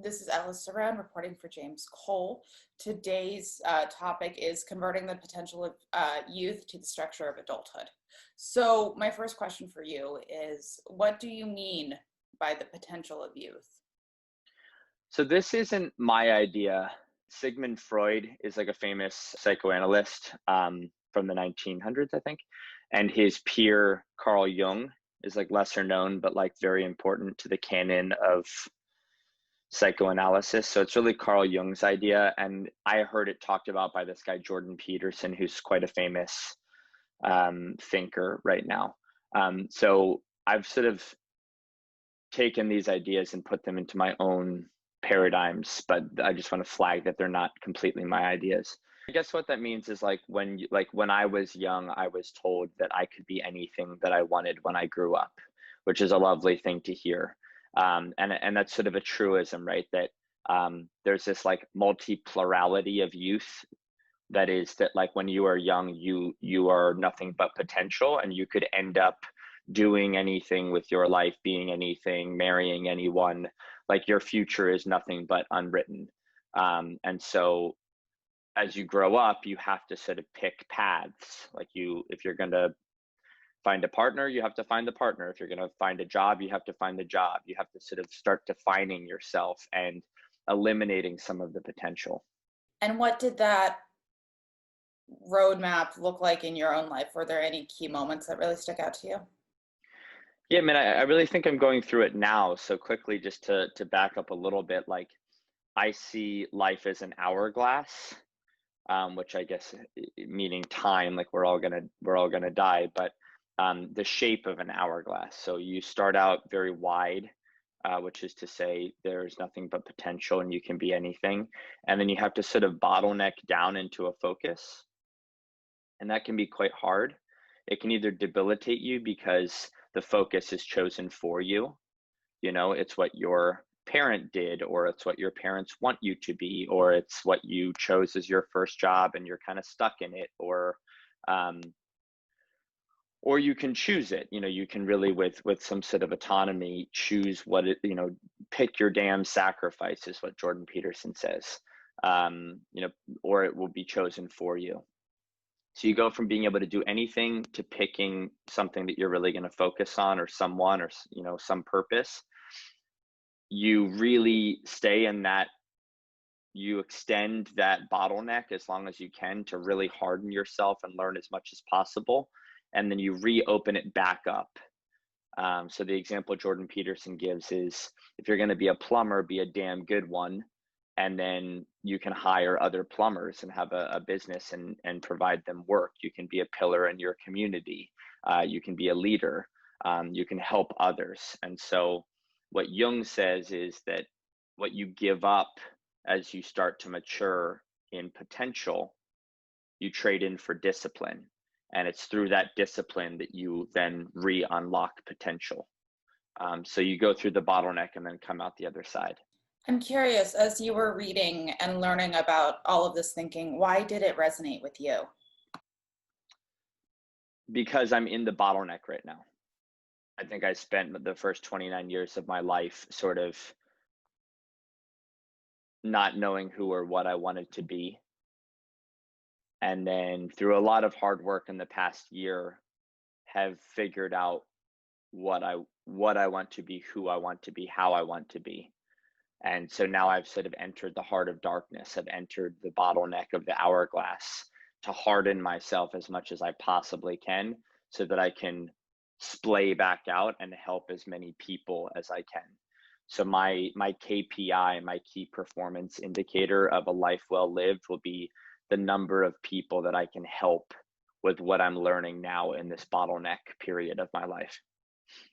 This is Alice Saran reporting for James Cole. Today's topic is converting the potential of youth to the structure of adulthood. So my first question for you is, what do you mean by the potential of youth? So this isn't my idea. Sigmund Freud is like a famous psychoanalyst from the 1900s, I think. And his peer, Carl Jung, is like lesser known, but like very important to the canon of psychoanalysis. So it's really Carl Jung's idea. And I heard it talked about by this guy, Jordan Peterson, who's quite a famous thinker right now. So I've sort of taken these ideas and put them into my own paradigms, but I just want to flag that they're not completely my ideas. I guess what that means is when I was young, I was told that I could be anything that I wanted when I grew up, which is a lovely thing to hear. And that's sort of a truism, right? That there's this like multi-plurality of youth. That is that like when you are young, you are nothing but potential, and you could end up doing anything with your life, being anything, marrying anyone. Like your future is nothing but unwritten. And so as you grow up, you have to sort of pick paths. Like if you're going to find a partner, you have to find the partner. If you're going to find a job, you have to find the job. You have to sort of start defining yourself and eliminating some of the potential. And what did that roadmap look like in your own life? Were there any key moments that really stuck out to you? Yeah, man, I really think I'm going through it now. So quickly, just to back up a little bit, like I see life as an hourglass, which I guess meaning time, like we're all gonna die, but the shape of an hourglass. So you start out very wide, which is to say there's nothing but potential and you can be anything. And then you have to sort of bottleneck down into a focus. And that can be quite hard. It can either debilitate you because the focus is chosen for you. You know, it's what your parent did, or it's what your parents want you to be, or it's what you chose as your first job and you're kind of stuck in it, or you can choose it. You know, you can really with some sort of autonomy choose what it, you know, pick your damn sacrifice is what Jordan Peterson says. You know, or it will be chosen for you. So you go from being able to do anything to picking something that you're really going to focus on, or someone, or, you know, some purpose. You really stay in that, you extend that bottleneck as long as you can to really harden yourself and learn as much as possible. And then you reopen it back up. So the example Jordan Peterson gives is, if you're going to be a plumber, be a damn good one. And then you can hire other plumbers and have a business and provide them work. You can be a pillar in your community. You can be a leader. You can help others. And so what Jung says is that what you give up as you start to mature in potential, you trade in for discipline. And it's through that discipline that you then re-unlock potential. So you go through the bottleneck and then come out the other side. I'm curious, as you were reading and learning about all of this thinking, why did it resonate with you? Because I'm in the bottleneck right now. I think I spent the first 29 years of my life sort of not knowing who or what I wanted to be. And then through a lot of hard work in the past year, have figured out what I want to be, who I want to be, how I want to be. And so now I've sort of entered the heart of darkness. I've entered the bottleneck of the hourglass to harden myself as much as I possibly can so that I can splay back out and help as many people as I can. So my KPI, my key performance indicator of a life well lived, will be the number of people that I can help with what I'm learning now in this bottleneck period of my life.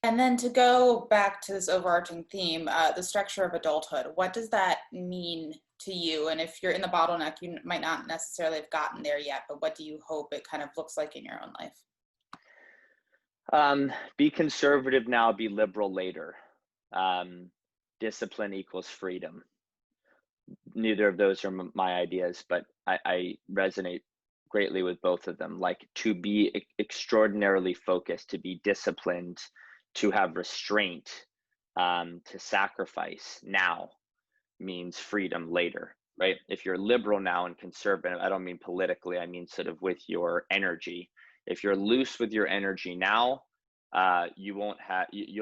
And then to go back to this overarching theme, the structure of adulthood, what does that mean to you? And if you're in the bottleneck, you might not necessarily have gotten there yet, but what do you hope it kind of looks like in your own life? Be conservative now, be liberal later. Discipline equals freedom. Neither of those are my ideas, but I resonate greatly with both of them. Like, to be extraordinarily focused, to be disciplined, to have restraint, to sacrifice now. means freedom later, right? If you're liberal now and conservative, I don't mean politically, I mean sort of with your energy. If you're loose with your energy now, you'll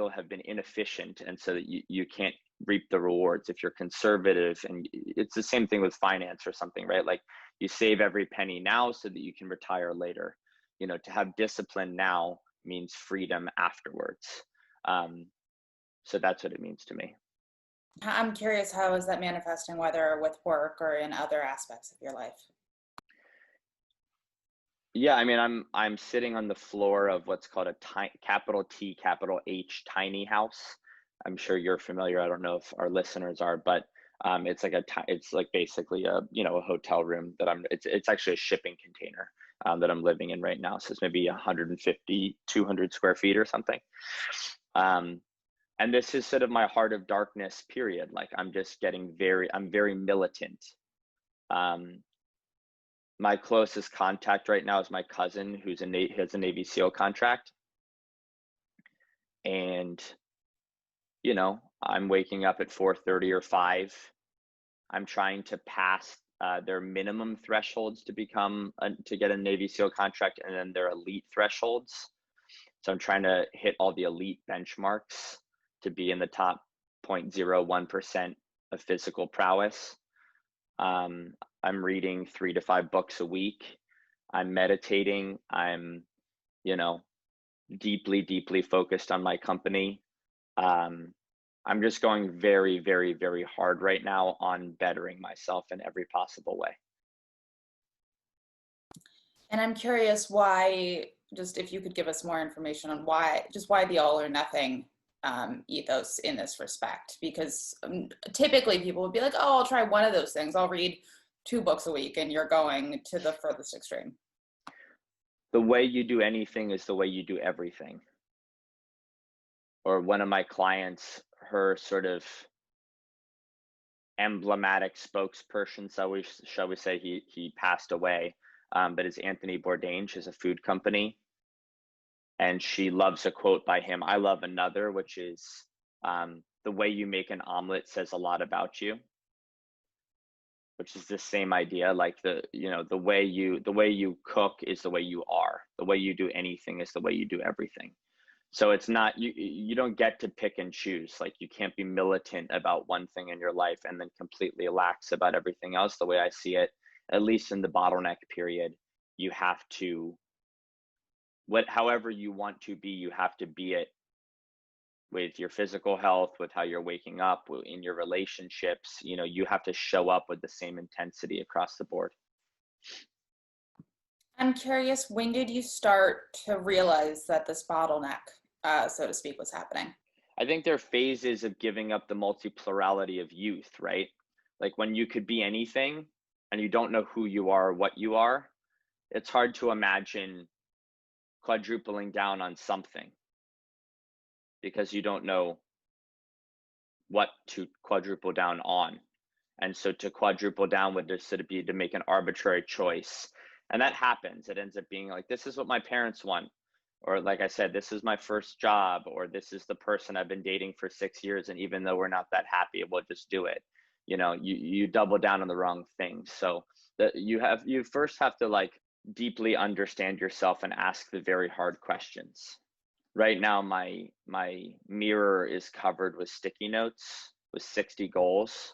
have been inefficient, and so that you can't reap the rewards. If you're conservative, and it's the same thing with finance or something, right? Like you save every penny now so that you can retire later. To have discipline now means freedom afterwards. So that's what it means to me. I'm curious, how is that manifesting, whether with work or in other aspects of your life? Yeah, I mean, I'm sitting on the floor of what's called a capital T, capital H tiny house. I'm sure you're familiar. I don't know if our listeners are, but it's like it's like basically a hotel room that it's actually a shipping container that I'm living in right now. So it's maybe 150, 200 square feet or something. And this is sort of my heart of darkness period. Like I'm very militant. My closest contact right now is my cousin, who's has a Navy SEAL contract. And, I'm waking up at 4:30 or 5. I'm trying to pass their minimum thresholds to get a Navy SEAL contract, and then their elite thresholds. So I'm trying to hit all the elite benchmarks to be in the top 0.01% of physical prowess. I'm reading 3 to 5 books a week. I'm meditating. I'm, deeply focused on my company. I'm just going very, very, very hard right now on bettering myself in every possible way. And I'm curious why, just if you could give us more information on why the all or nothing ethos in this respect, because typically people would be like, oh, I'll try one of those things. I'll read 2 books a week, and you're going to the furthest extreme. The way you do anything is the way you do everything. Or one of my clients, her sort of emblematic spokesperson, shall we say, he passed away, but is Anthony Bourdain. She has a food company, and she loves a quote by him. I love another, which is, the way you make an omelet says a lot about you, which is the same idea. Like the way you cook is the way you are. The way you do anything is the way you do everything. So it's not, you don't get to pick and choose. Like you can't be militant about one thing in your life and then completely lax about everything else. The way I see it, at least in the bottleneck period, you have to, however you want to be, you have to be it with your physical health, with how you're waking up, in your relationships. You have to show up with the same intensity across the board. I'm curious, when did you start to realize that this bottleneck, so to speak, was happening? I think there are phases of giving up the multiplurality of youth, right? Like when you could be anything and you don't know who you are or what you are, it's hard to imagine quadrupling down on something because you don't know what to quadruple down on. And so to quadruple down would just sort of be to make an arbitrary choice. And that happens. It ends up being like, this is what my parents want. Or like I said, this is my first job, or this is the person I've been dating for 6 years. And even though we're not that happy, we'll just do it. You double down on the wrong things. So you first have to like deeply understand yourself and ask the very hard questions. Right now, my mirror is covered with sticky notes with 60 goals,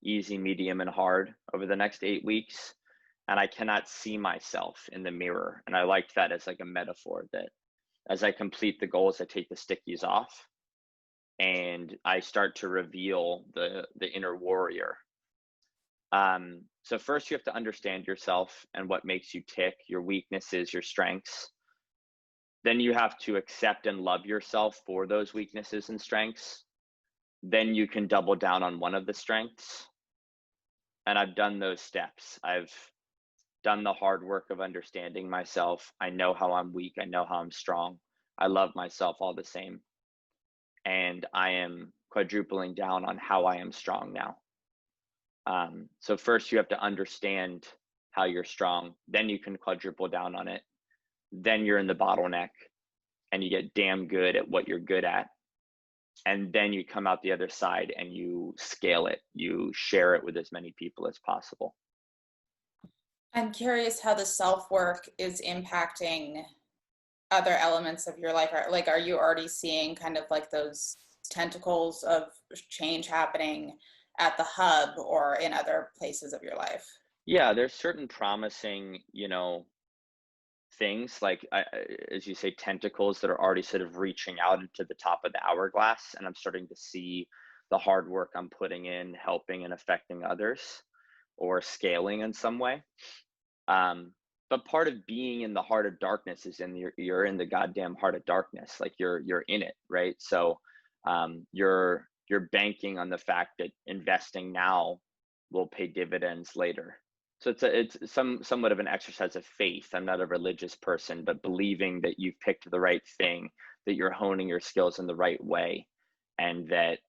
easy, medium, and hard over the next 8 weeks. And I cannot see myself in the mirror. And I liked that as like a metaphor, that as I complete the goals, I take the stickies off and I start to reveal the inner warrior. So first you have to understand yourself and what makes you tick, your weaknesses, your strengths. Then you have to accept and love yourself for those weaknesses and strengths. Then you can double down on one of the strengths. And I've done those steps. I've done the hard work of understanding myself. I know how I'm weak. I know how I'm strong. I love myself all the same. And I am quadrupling down on how I am strong now. So first you have to understand how you're strong. Then you can quadruple down on it. Then you're in the bottleneck and you get damn good at what you're good at. And then you come out the other side and you scale it, you share it with as many people as possible. I'm curious how the self-work is impacting other elements of your life. Like, are you already seeing kind of like those tentacles of change happening at the hub or in other places of your life? Yeah, there's certain promising, things like, as you say, tentacles that are already sort of reaching out into the top of the hourglass. And I'm starting to see the hard work I'm putting in, helping and affecting others or scaling in some way. But part of being in the heart of darkness is you're in the goddamn heart of darkness. Like you're in it, right? So you're banking on the fact that investing now will pay dividends later. So it's somewhat of an exercise of faith. I'm not a religious person, but believing that you've picked the right thing, that you're honing your skills in the right way, and that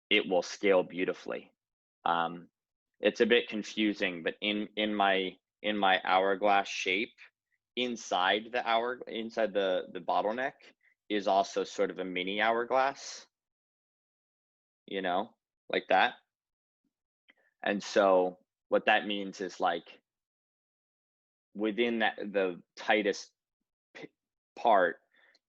it will scale beautifully. It's a bit confusing, but in my hourglass shape, inside the bottleneck is also sort of a mini hourglass, like that. And so what that means is like within the tightest part,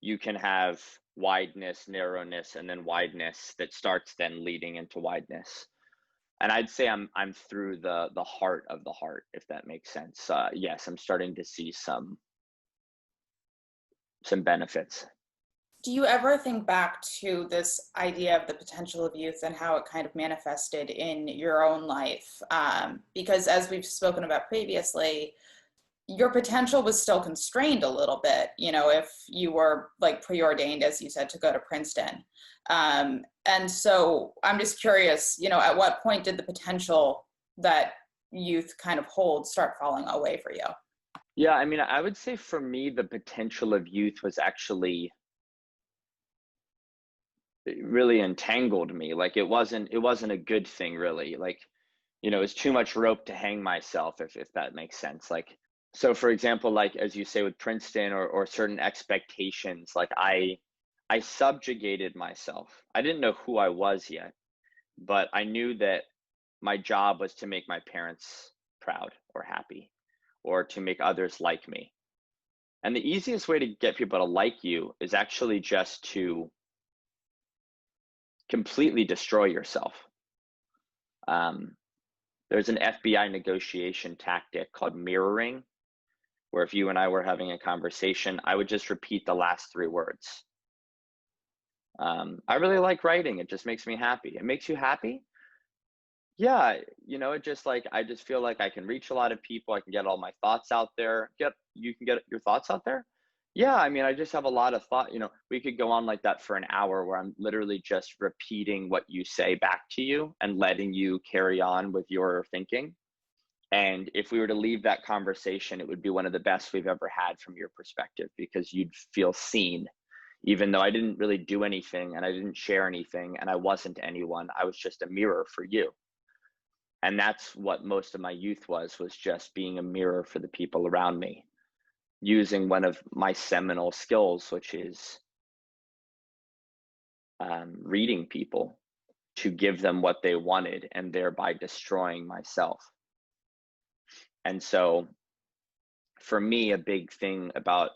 you can have wideness, narrowness, and then wideness that starts then leading into wideness. And I'd say I'm through the heart of the heart, if that makes sense. Yes, I'm starting to see some benefits. Do you ever think back to this idea of the potential of youth and how it kind of manifested in your own life? Because as we've spoken about previously, your potential was still constrained a little bit, if you were like preordained, as you said, to go to Princeton. And so I'm just curious, at what point did the potential that youth kind of hold start falling away for you? Yeah, I mean, I would say for me, the potential of youth was actually it really entangled me. Like it wasn't a good thing really. Like, it's too much rope to hang myself, if that makes sense. Like, so for example, like as you say with Princeton or certain expectations, like I subjugated myself. I didn't know who I was yet, but I knew that my job was to make my parents proud or happy or to make others like me. And the easiest way to get people to like you is actually just to completely destroy yourself. There's an FBI negotiation tactic called mirroring, where if you and I were having a conversation, I would just repeat the last three words. I really like writing. It just makes me happy. It makes you happy? Yeah, it just like, I just feel like I can reach a lot of people. I can get all my thoughts out there. You can get your thoughts out there? Yeah, I mean, I just have a lot of thought. We could go on like that for an hour where I'm literally just repeating what you say back to you and letting you carry on with your thinking. And if we were to leave that conversation, it would be one of the best we've ever had from your perspective, because you'd feel seen, even though I didn't really do anything and I didn't share anything and I wasn't anyone. I was just a mirror for you. And that's what most of my youth was just being a mirror for the people around me, using one of my seminal skills, which is reading people to give them what they wanted and thereby destroying myself. And so for me, a big thing about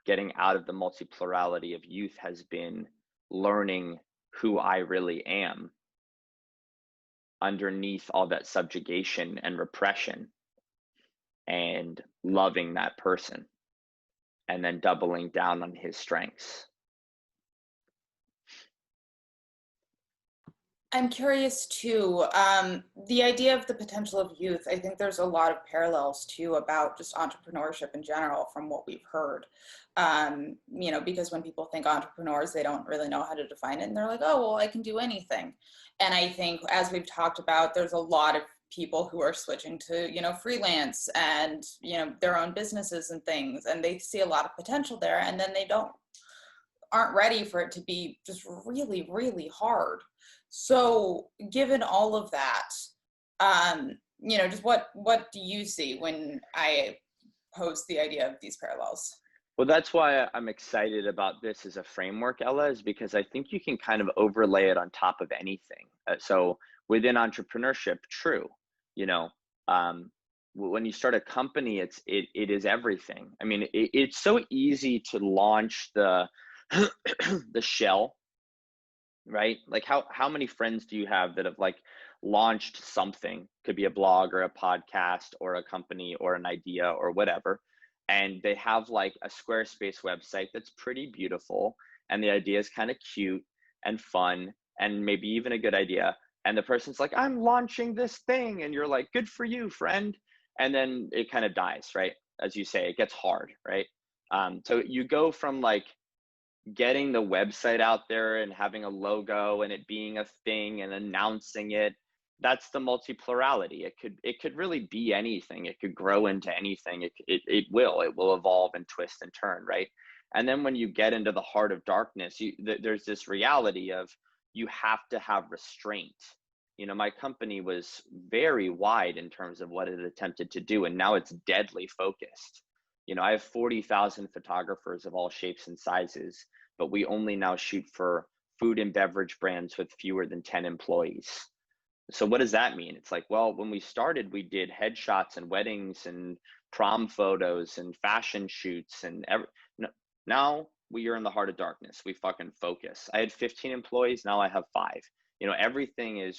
getting out of the multiplurality of youth has been learning who I really am underneath all that subjugation and repression, and loving that person and then doubling down on his strengths. I'm curious too, the idea of the potential of youth, I think there's a lot of parallels too about just entrepreneurship in general from what we've heard. Because when people think entrepreneurs, they don't really know how to define it and they're like, oh, well, I can do anything. And I think as we've talked about, there's a lot of people who are switching to, freelance and, their own businesses and things, and they see a lot of potential there, and then they aren't ready for it to be just really, really hard. So given all of that, just what do you see when I pose the idea of these parallels? Well, that's why I'm excited about this as a framework, Ella, is because I think you can kind of overlay it on top of anything. So within entrepreneurship, true, you know, um, when you start a company, it is everything. I mean, it's so easy to launch the the shell, right? Like how many friends do you have that have like launched something? Could be a blog or a podcast or a company or an idea or whatever. And they have like a Squarespace website that's pretty beautiful and the idea is kind of cute and fun and maybe even a good idea. And the person's like, I'm launching this thing. And you're like, good for you, friend. And then it kind of dies, right? As you say, it gets hard, right? So you go from like getting the website out there and having a logo and it being a thing and announcing it, that's the multiplurality. It could really be anything. It could grow into anything. It will evolve and twist and turn, right? And then when you get into the heart of darkness, there's this reality of you have to have restraint. My company was very wide in terms of what it attempted to do, and now it's deadly focused. I have 40,000 photographers of all shapes and sizes, but we only now shoot for food and beverage brands with fewer than 10 employees. So what does that mean? It's like, well, when we started, we did headshots and weddings and prom photos and fashion shoots now we are in the heart of darkness. We fucking focus. I had 15 employees. Now I have 5. Everything is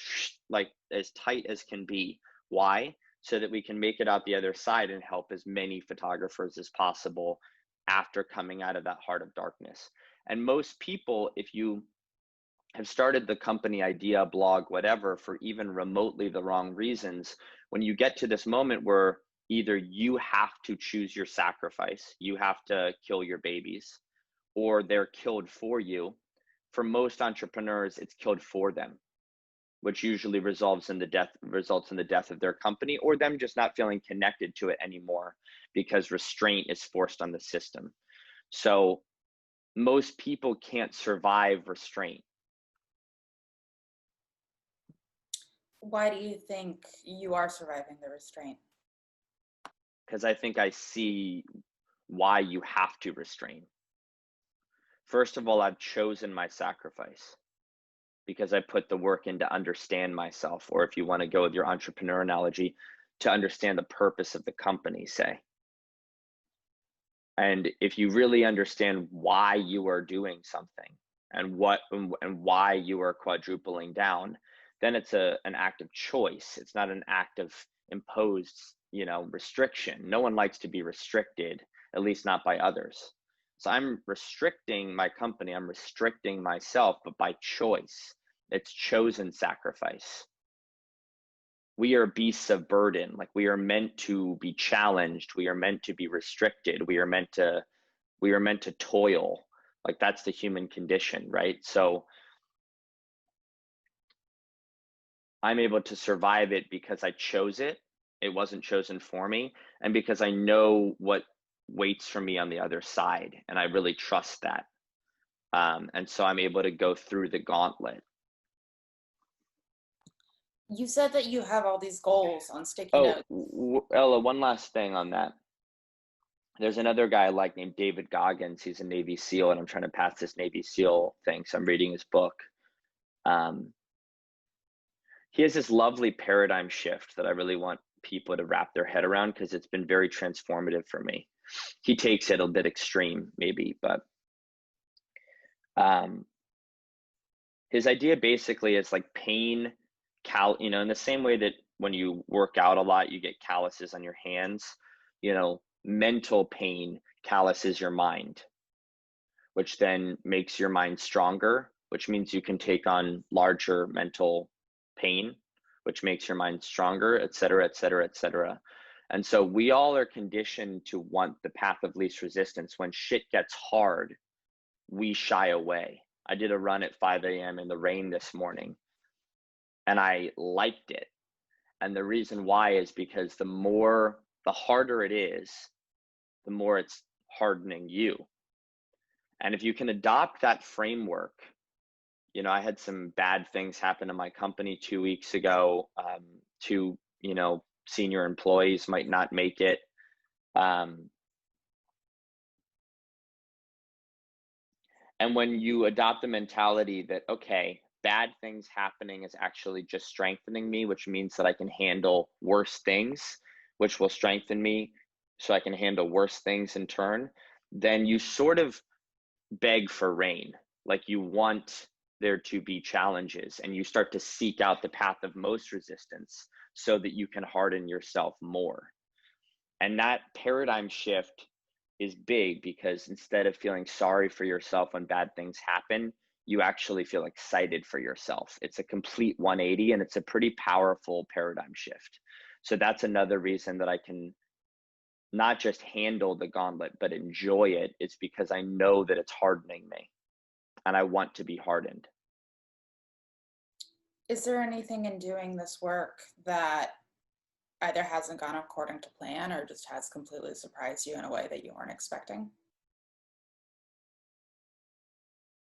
like as tight as can be. Why? So that we can make it out the other side and help as many photographers as possible after coming out of that heart of darkness. And most people, if you have started the company idea, blog, whatever, for even remotely the wrong reasons, when you get to this moment where either you have to choose your sacrifice, you have to kill your babies, or they're killed for you, for most entrepreneurs, it's killed for them, which usually results in the death of their company or them just not feeling connected to it anymore because restraint is forced on the system. So most people can't survive restraint. Why do you think you are surviving the restraint? Because I think I see why you have to restrain. First of all, I've chosen my sacrifice because I put the work in to understand myself, or if you want to go with your entrepreneur analogy, to understand the purpose of the company, say. And if you really understand why you are doing something and why you are quadrupling down, then it's an act of choice. It's not an act of imposed, restriction. No one likes to be restricted, at least not by others. So I'm restricting my company, I'm restricting myself, but by choice. It's chosen sacrifice. We are beasts of burden. Like, we are meant to be challenged. We are meant to be restricted. We are meant to toil. Like, that's the human condition, right? So I'm able to survive it because I chose it. It wasn't chosen for me. And because I know what waits for me on the other side. And I really trust that. And so I'm able to go through the gauntlet. You said that you have all these goals on sticky Oh, notes. Ella, one last thing on that. There's another guy I like named David Goggins. He's a Navy SEAL, and I'm trying to pass this Navy SEAL thing. So I'm reading his book. He has this lovely paradigm shift that I really want people to wrap their head around because it's been very transformative for me. He takes it a bit extreme, maybe, but his idea basically is like pain, in the same way that when you work out a lot, you get calluses on your hands, mental pain calluses your mind, which then makes your mind stronger, which means you can take on larger mental pain, which makes your mind stronger, et cetera, et cetera, et cetera. And so we all are conditioned to want the path of least resistance. When shit gets hard, we shy away. I did a run at 5 a.m. in the rain this morning, and I liked it. And the reason why is because the harder it is, the more it's hardening you. And if you can adopt that framework, I had some bad things happen to my company 2 weeks ago. 2, senior employees might not make it. And when you adopt the mentality that, okay, bad things happening is actually just strengthening me, which means that I can handle worse things, which will strengthen me so I can handle worse things in turn, then you sort of beg for rain. Like you want there to be challenges and you start to seek out the path of most resistance so that you can harden yourself more. And that paradigm shift is big because instead of feeling sorry for yourself when bad things happen, you actually feel excited for yourself. It's a complete 180 and it's a pretty powerful paradigm shift. So that's another reason that I can not just handle the gauntlet, but enjoy it. It's because I know that it's hardening me and I want to be hardened. Is there anything in doing this work that either hasn't gone according to plan or just has completely surprised you in a way that you weren't expecting?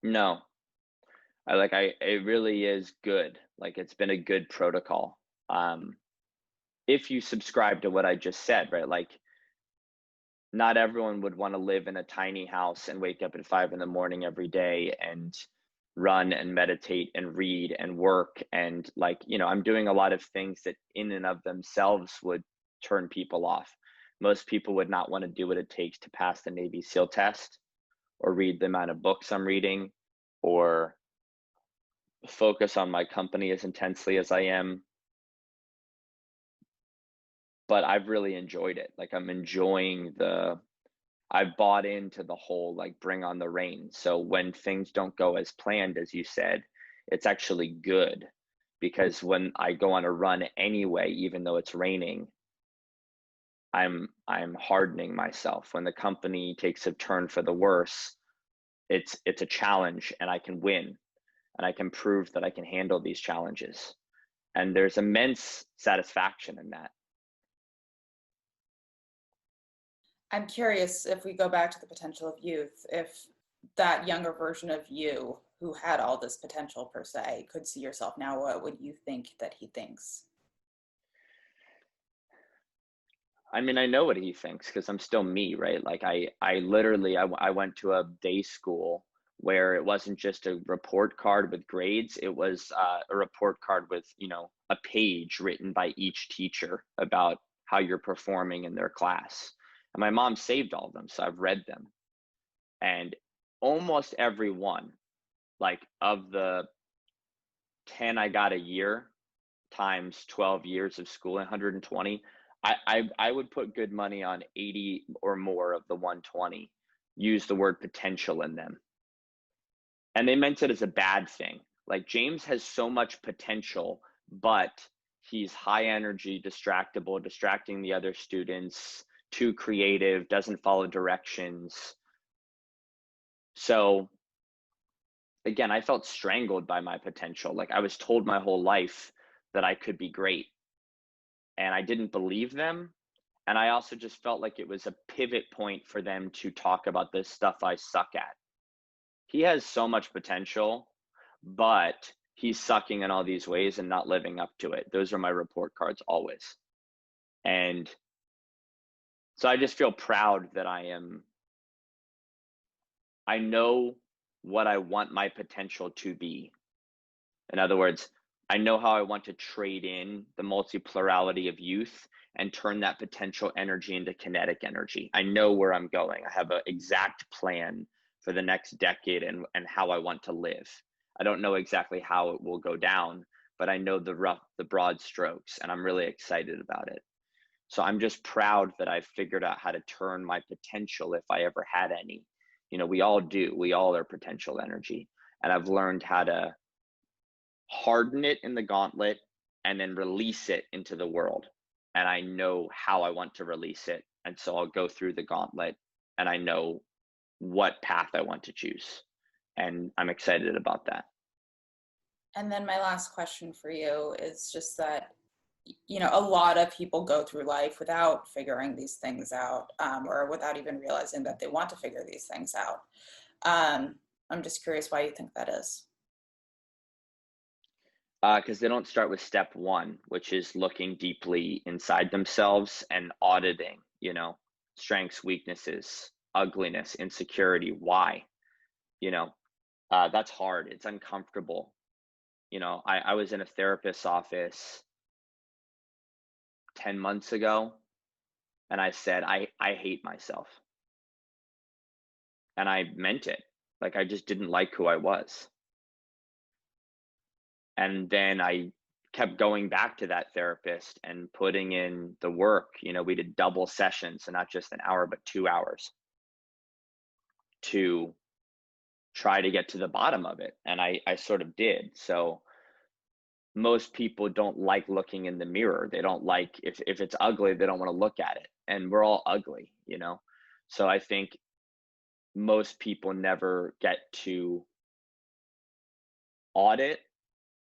No, it really is good. Like it's been a good protocol. Um, if you subscribe to what I just said, right? Like not everyone would want to live in a tiny house and wake up at 5 in the morning every day and run and meditate and read and work. And like, I'm doing a lot of things that in and of themselves would turn people off. Most people would not want to do what it takes to pass the Navy SEAL test or read the amount of books I'm reading or focus on my company as intensely as I am. But I've really enjoyed it. Like I'm enjoying I've bought into the whole like bring on the rain. So when things don't go as planned, as you said, it's actually good because when I go on a run anyway, even though it's raining, I'm hardening myself. When the company takes a turn for the worse, it's a challenge and I can win and I can prove that I can handle these challenges. And there's immense satisfaction in that. I'm curious if we go back to the potential of youth, if that younger version of you who had all this potential per se could see yourself now, what would you think that he thinks? I mean, I know what he thinks because I'm still me, right? Like I literally, I went to a day school where it wasn't just a report card with grades. It was a report card with, a page written by each teacher about how you're performing in their class. And my mom saved all of them, so I've read them. And almost every one, like of the 10 I got a year times 12 years of school, 120, I would put good money on 80 or more of the 120 use the word potential in them. And they meant it as a bad thing. Like James has so much potential, but he's high energy, distractible, distracting the other students, too creative, doesn't follow directions. So again, I felt strangled by my potential. Like I was told my whole life that I could be great and I didn't believe them. And I also just felt like it was a pivot point for them to talk about this stuff I suck at. He has so much potential, but he's sucking in all these ways and not living up to it. Those are my report cards always. And so I just feel proud that I know what I want my potential to be. In other words, I know how I want to trade in the multiplurality of youth and turn that potential energy into kinetic energy. I know where I'm going. I have an exact plan for the next decade and how I want to live. I don't know exactly how it will go down, but I know the broad strokes, and I'm really excited about it. So I'm just proud that I've figured out how to turn my potential, if I ever had any. We all do. We all are potential energy. And I've learned how to harden it in the gauntlet and then release it into the world. And I know how I want to release it. And so I'll go through the gauntlet and I know what path I want to choose. And I'm excited about that. And then my last question for you is just that, a lot of people go through life without figuring these things out, or without even realizing that they want to figure these things out. I'm just curious why you think that is. Because they don't start with step one, which is looking deeply inside themselves and auditing, strengths, weaknesses, ugliness, insecurity, why, you know, That's hard. It's uncomfortable. I was in a therapist's office 10 months ago, and I said, I hate myself. And I meant it. Like, I just didn't like who I was. And then I kept going back to that therapist and putting in the work. We did double sessions, so not just an hour, but 2 hours to try to get to the bottom of it. And I sort of did. So most people don't like looking in the mirror. They don't like, if it's ugly, they don't want to look at it. And we're all ugly. So I think most people never get to audit,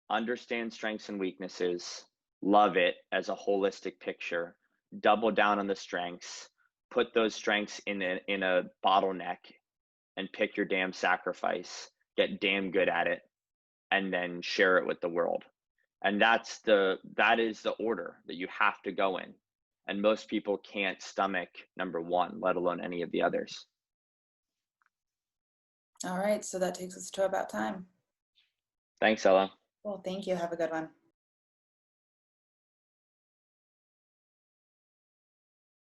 understand strengths and weaknesses, love it as a holistic picture, double down on the strengths, put those strengths in a bottleneck, and pick your damn sacrifice, get damn good at it, and then share it with the world. And that is the order that you have to go in. And most people can't stomach number one, let alone any of the others. All right, so that takes us to about time. Thanks, Ella. Well, thank you. Have a good one.